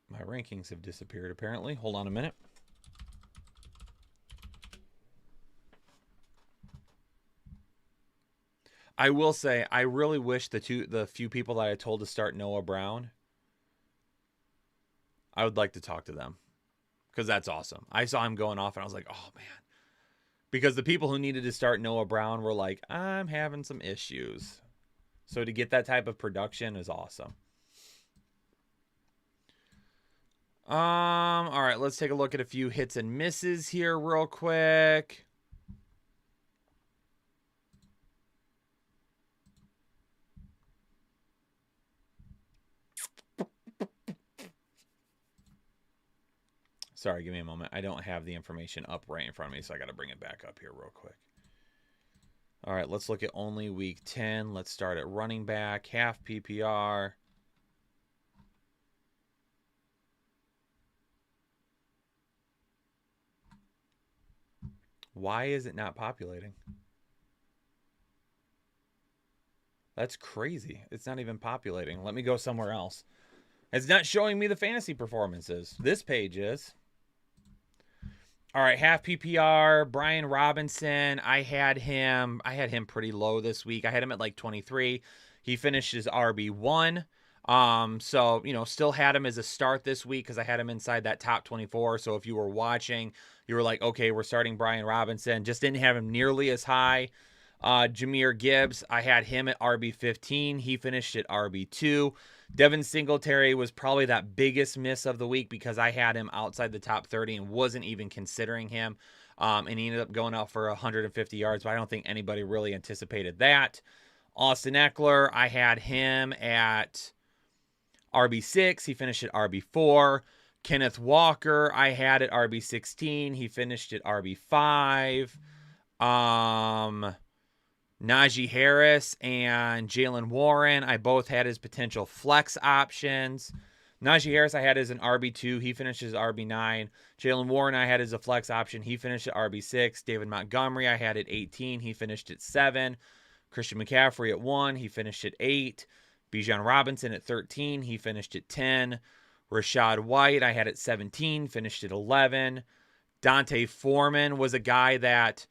My rankings have disappeared apparently. Hold on a minute. I will say, I really wish the few people that I told to start Noah Brown, I would like to talk to them because that's awesome. I saw him going off and I was like, oh man, because the people who needed to start Noah Brown were like, I'm having some issues. So to get that type of production is awesome. All right, let's take a look at a few hits and misses here real quick. Sorry, give me a moment. I don't have the information up right in front of me, so I got to bring it back up here real quick. All right, let's look at only week 10. Let's start at running back, half PPR. Why is it not populating? That's crazy. It's not even populating. Let me go somewhere else. It's not showing me the fantasy performances. This page is. All right, half PPR, Brian Robinson. I had him pretty low this week. I had him at like 23. He finished his RB1. So, still had him as a start this week because I had him inside that top 24. So if you were watching, you were like, okay, we're starting Brian Robinson. Just didn't have him nearly as high. Jahmyr Gibbs, I had him at RB15. He finished at RB2. Devin Singletary was probably that biggest miss of the week because I had him outside the top 30 and wasn't even considering him. And he ended up going out for 150 yards, but I don't think anybody really anticipated that. Austin Eckler, I had him at RB6. He finished at RB4. Kenneth Walker, I had at RB16. He finished at RB5. Najee Harris and Jalen Warren, I both had as potential flex options. Najee Harris, I had as an RB2. He finished as RB9. Jalen Warren, I had as a flex option. He finished at RB6. David Montgomery, I had at 18. He finished at 7. Christian McCaffrey at 1. He finished at 8. Bijan Robinson at 13. He finished at 10. Rashad White, I had at 17. Finished at 11. Dante Foreman was a guy that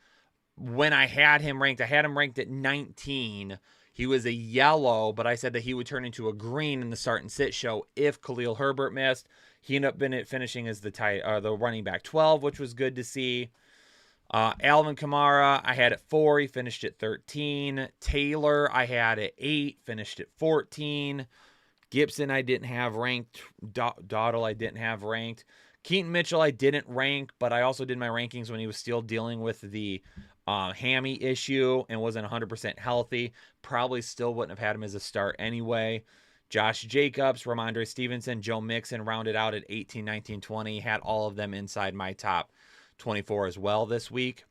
when I had him ranked at 19. He was a yellow, but I said that he would turn into a green in the start and sit show if Khalil Herbert missed. He ended up finishing as the running back 12, which was good to see. Alvin Kamara, I had at 4. He finished at 13. Taylor, I had at 8. Finished at 14. Gibson, I didn't have ranked. Dowdle, I didn't have ranked. Keaton Mitchell, I didn't rank, but I also did my rankings when he was still dealing with the hammy issue and wasn't 100% healthy. Probably still wouldn't have had him as a start anyway. Josh Jacobs, Ramondre Stevenson, Joe Mixon rounded out at 18, 19, 20. Had all of them inside my top 24 as well this week.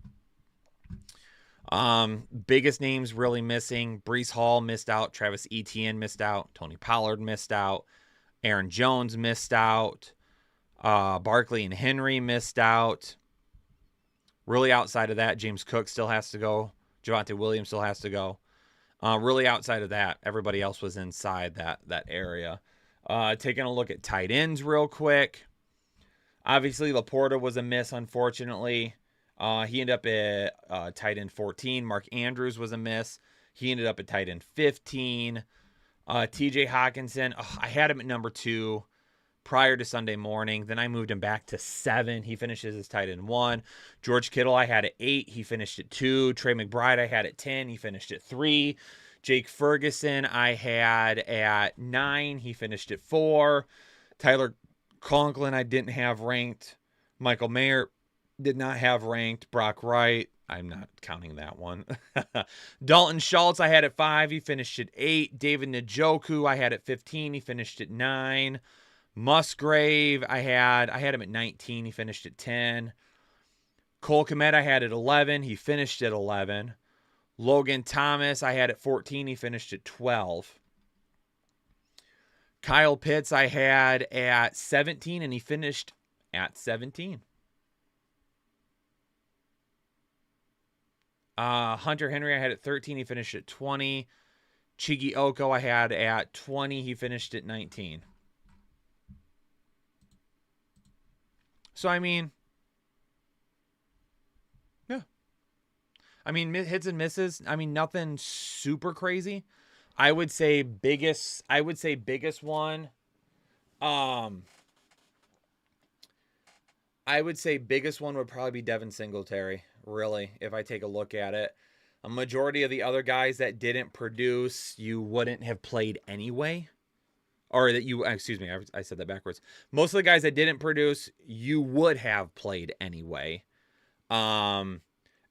Biggest names really missing. Breece Hall missed out. Travis Etienne missed out. Tony Pollard missed out. Aaron Jones missed out. Barkley and Henry missed out. Really outside of that, James Cook still has to go. Javonte Williams still has to go. Really outside of that, everybody else was inside that area. Taking a look at tight ends real quick. Obviously, Laporta was a miss, unfortunately. He ended up at tight end 14. Mark Andrews was a miss. He ended up at tight end 15. TJ Hawkinson, I had him at number 2 prior to Sunday morning. Then I moved him back to 7. He finishes as tight end 1. George Kittle, I had at 8. He finished at 2. Trey McBride, I had at 10. He finished at 3. Jake Ferguson, I had at 9. He finished at 4. Tyler Conklin, I didn't have ranked. Michael Mayer did not have ranked. Brock Wright, I'm not counting that one. Dalton Schultz, I had at 5. He finished at 8. David Njoku, I had at 15. He finished at 9. Musgrave, I had him at 19. He finished at 10. Cole Kmet, I had at 11. He finished at 11. Logan Thomas, I had at 14. He finished at 12. Kyle Pitts, I had at 17, and he finished at 17. Hunter Henry, I had at 13. He finished at 20. Chigi Oko, I had at 20. He finished at 19. So, I mean, yeah. I mean, hits and misses. I mean, nothing super crazy. I would say biggest one. I would say biggest one would probably be Devin Singletary, really, if I take a look at it. A majority of the other guys that didn't produce, you wouldn't have played anyway. Or that you, excuse me, I said that backwards. Most of the guys that didn't produce, you would have played anyway. And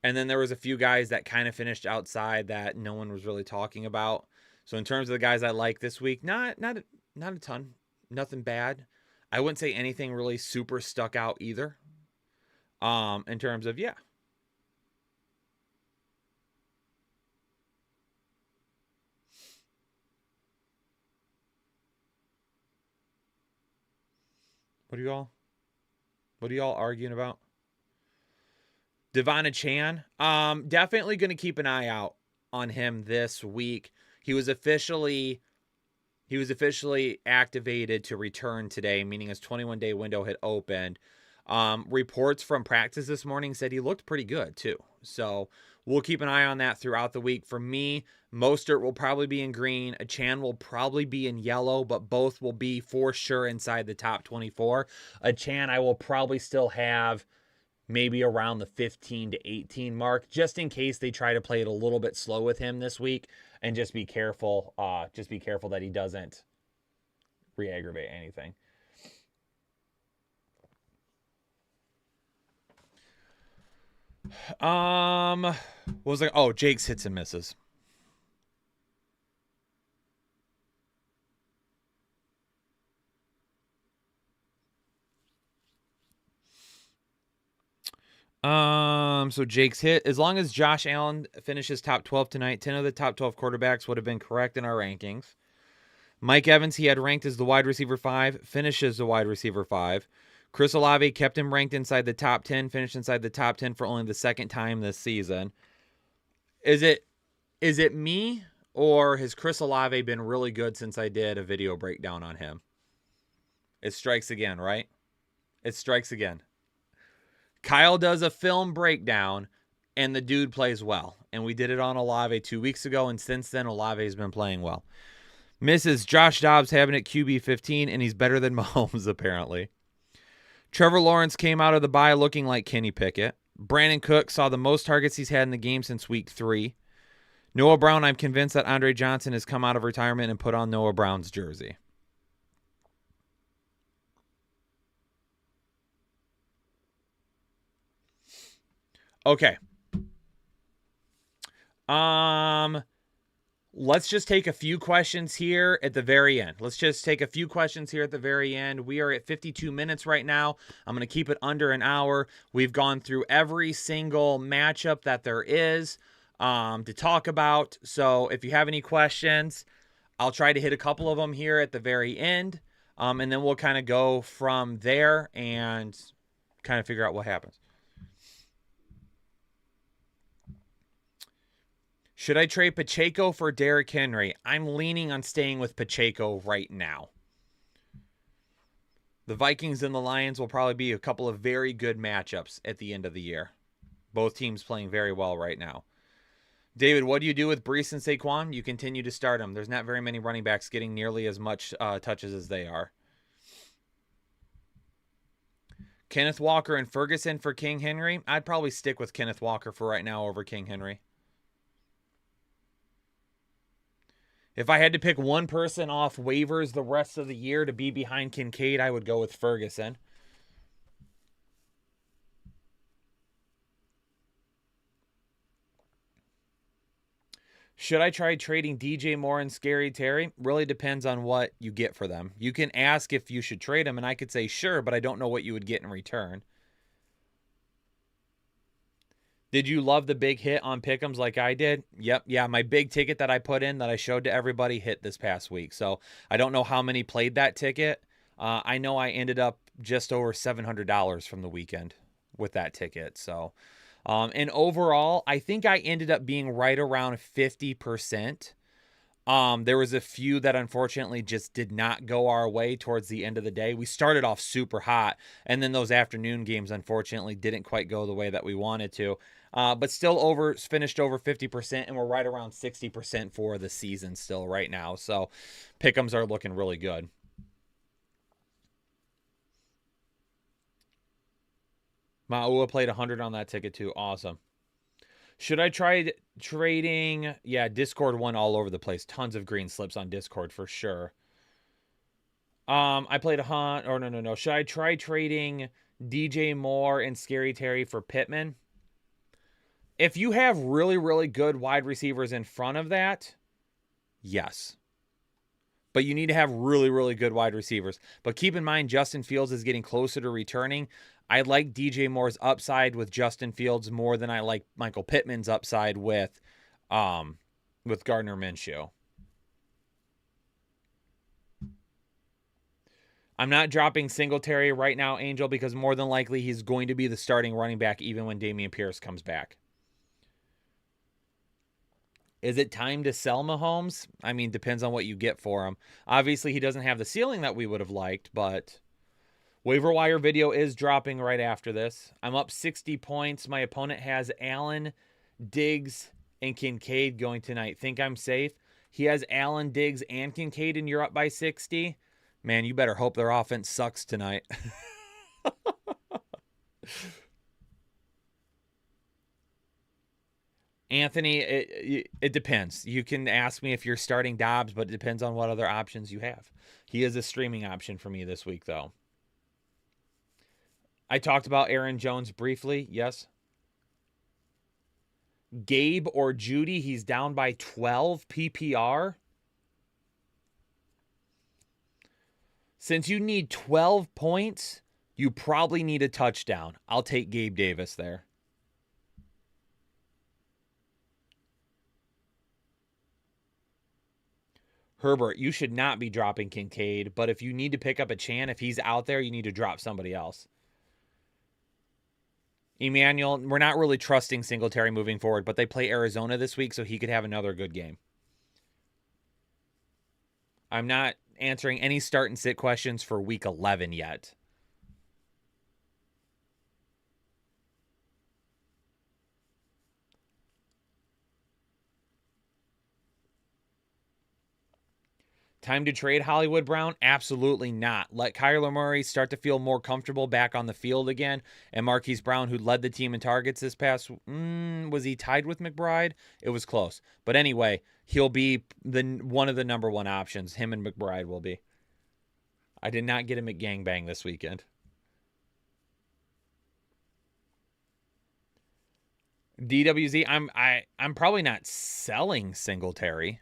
then there was a few guys that kind of finished outside that no one was really talking about. So in terms of the guys I like this week, not a ton, nothing bad. I wouldn't say anything really super stuck out either. In terms of, yeah. What are y'all arguing about? Devon Etienne, definitely going to keep an eye out on him this week. He was officially activated to return today, meaning his 21-day window had opened. Reports from practice this morning said he looked pretty good too. So we'll keep an eye on that throughout the week. For me, Mostert will probably be in green. Etienne will probably be in yellow, but both will be for sure inside the top 24. Etienne, I will probably still have maybe around the 15 to 18 mark, just in case they try to play it a little bit slow with him this week, and just be careful. Just be careful that he doesn't re-aggravate anything. What was it? Oh, Jake's hits and misses. So Jake's hit. As long as Josh Allen finishes top 12 tonight, 10 of the top 12 quarterbacks would have been correct in our rankings. Mike Evans, he had ranked as the wide receiver 5, finishes the wide receiver 5. Chris Olave kept him ranked inside the top 10, finished inside the top 10 for only the second time this season. Is it me, or has Chris Olave been really good since I did a video breakdown on him? It strikes again, right? It strikes again. Kyle does a film breakdown, and the dude plays well. And we did it on Olave 2 weeks ago, and since then, Olave's been playing well. Mrs. Josh Dobbs having it QB 15, and he's better than Mahomes, apparently. Trevor Lawrence came out of the bye looking like Kenny Pickett. Brandon Cook saw the most targets he's had in the game since week 3. Noah Brown, I'm convinced that Andre Johnson has come out of retirement and put on Noah Brown's jersey. Okay. Let's just take a few questions here at the very end. We are at 52 minutes right now. I'm going to keep it under an hour. We've gone through every single matchup that there is to talk about. So if you have any questions, I'll try to hit a couple of them here at the very end. And then we'll kind of go from there and kind of figure out what happens. Should I trade Pacheco for Derrick Henry? I'm leaning on staying with Pacheco right now. The Vikings and the Lions will probably be a couple of very good matchups at the end of the year. Both teams playing very well right now. David, what do you do with Breece and Saquon? You continue to start them. There's not very many running backs getting nearly as much touches as they are. Kenneth Walker and Ferguson for King Henry? I'd probably stick with Kenneth Walker for right now over King Henry. If I had to pick one person off waivers the rest of the year to be behind Kincaid, I would go with Ferguson. Should I try trading DJ Moore and Scary Terry? Really depends on what you get for them. You can ask if you should trade them, and I could say sure, but I don't know what you would get in return. Did you love the big hit on Pick'ems like I did? Yep. Yeah, my big ticket that I put in that I showed to everybody hit this past week. So I don't know how many played that ticket. I know I ended up just over $700 from the weekend with that ticket. So, and overall, I think I ended up being right around 50%. There was a few that unfortunately just did not go our way towards the end of the day. We started off super hot, and then those afternoon games unfortunately didn't quite go the way that we wanted to. But still finished over 50%, and we're right around 60% for the season still right now. So pick'ems are looking really good. Ma'ua played 100 on that ticket too. Awesome. Should I try trading? Yeah, Discord won all over the place. Tons of green slips on Discord for sure. I played a hunt. Or no. Should I try trading DJ Moore and Scary Terry for Pittman? If you have really, really good wide receivers in front of that, yes. But you need to have really, really good wide receivers. But keep in mind, Justin Fields is getting closer to returning. I like DJ Moore's upside with Justin Fields more than I like Michael Pittman's upside with Gardner Minshew. I'm not dropping Singletary right now, Angel, because more than likely he's going to be the starting running back even when Dameon Pierce comes back. Is it time to sell Mahomes? I mean, depends on what you get for him. Obviously, he doesn't have the ceiling that we would have liked, but waiver wire video is dropping right after this. I'm up 60 points. My opponent has Allen, Diggs, and Kincaid going tonight. Think I'm safe? He has Allen, Diggs, and Kincaid, and you're up by 60? Man, you better hope their offense sucks tonight. Anthony, it depends. You can ask me if you're starting Dobbs, but it depends on what other options you have. He is a streaming option for me this week, though. I talked about Aaron Jones briefly. Yes. Gabe or Judy, he's down by 12 PPR. Since you need 12 points, you probably need a touchdown. I'll take Gabe Davis there. Herbert, you should not be dropping Kincaid, but if you need to pick up Etienne, if he's out there, you need to drop somebody else. Emmanuel, we're not really trusting Singletary moving forward, but they play Arizona this week, so he could have another good game. I'm not answering any start and sit questions for week 11 yet. Time to trade Hollywood Brown? Absolutely not. Let Kyler Murray start to feel more comfortable back on the field again. And Marquise Brown, who led the team in targets this past, was he tied with McBride? It was close. But anyway, he'll be one of the number one options. Him and McBride will be. I did not get him at Gangbang this weekend. DWZ, I'm probably not selling Singletary.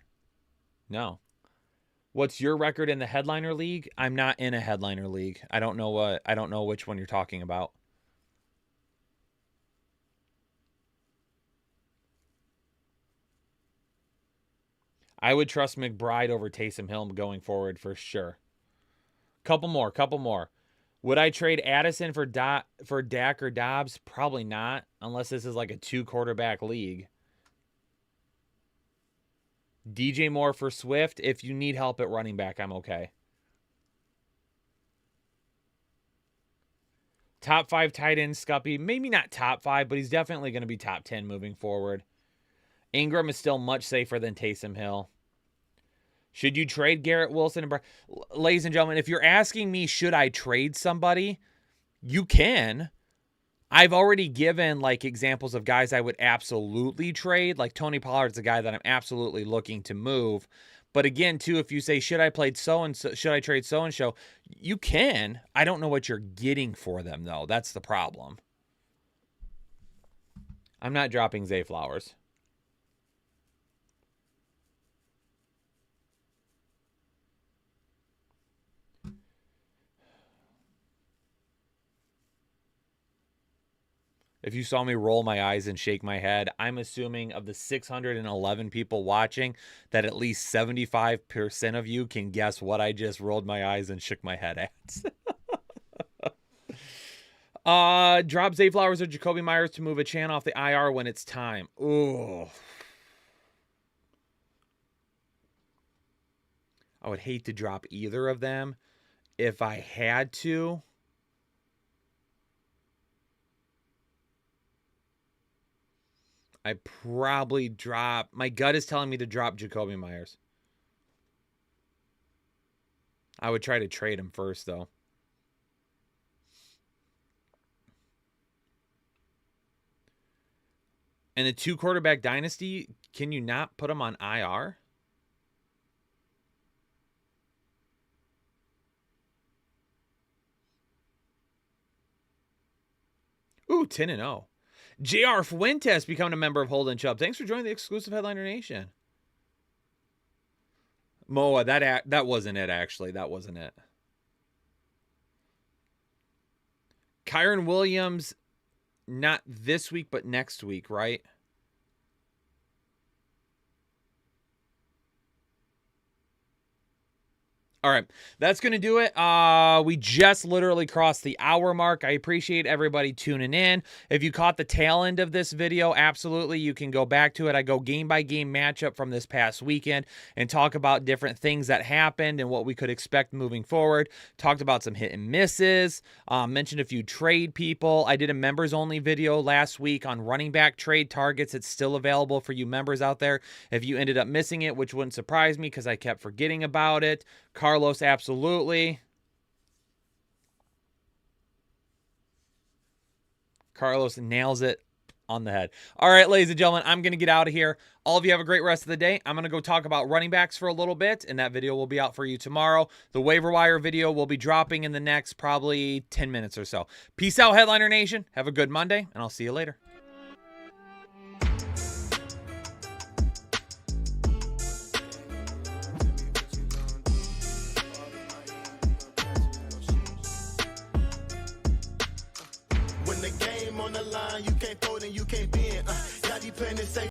No. What's your record in the headliner league? I'm not in a headliner league. I don't know which one you're talking about. I would trust McBride over Taysom Hill going forward for sure. Couple more. Would I trade Addison for Dak or Dobbs? Probably not, unless this is like a 2-quarterback league. DJ Moore for Swift. If you need help at running back, I'm okay. Top 5 tight end, Scuppy. Maybe not top 5, but he's definitely going to be top 10 moving forward. Ingram is still much safer than Taysom Hill. Should you trade Garrett Wilson? Ladies and gentlemen, if you're asking me, should I trade somebody? You can. I've already given like examples of guys I would absolutely trade. Like Tony Pollard's a guy that I'm absolutely looking to move. But again, too, if you say, should I trade so-and-so? You can. I don't know what you're getting for them, though. That's the problem. I'm not dropping Zay Flowers. If you saw me roll my eyes and shake my head, I'm assuming of the 611 people watching that at least 75% of you can guess what I just rolled my eyes and shook my head at. Drop Zay Flowers or Jacoby Myers to move Etienne off the IR when it's time. Ooh. I would hate to drop either of them. If I had to, I probably drop. My gut is telling me to drop Jacoby Myers. I would try to trade him first, though. In a 2-quarterback dynasty, can you not put him on IR? Ooh, 10-0. J.R. Fuentes becoming a member of Holden Chubb. Thanks for joining the exclusive Headliner Nation. Moa, that wasn't it, actually. That wasn't it. Kyron Williams, not this week, but next week, right? All right, that's going to do it. We just literally crossed the hour mark. I appreciate everybody tuning in. If you caught the tail end of this video, absolutely, you can go back to it. I go game-by-game matchup from this past weekend and talk about different things that happened and what we could expect moving forward. Talked about some hit and misses. Mentioned a few trade people. I did a members-only video last week on running back trade targets. It's still available for you members out there. If you ended up missing it, which wouldn't surprise me because I kept forgetting about it. Carlos, absolutely. Carlos nails it on the head. All right, ladies and gentlemen, I'm going to get out of here. All of you have a great rest of the day. I'm going to go talk about running backs for a little bit, and that video will be out for you tomorrow. The waiver wire video will be dropping in the next probably 10 minutes or so. Peace out, Headliner Nation. Have a good Monday, and I'll see you later.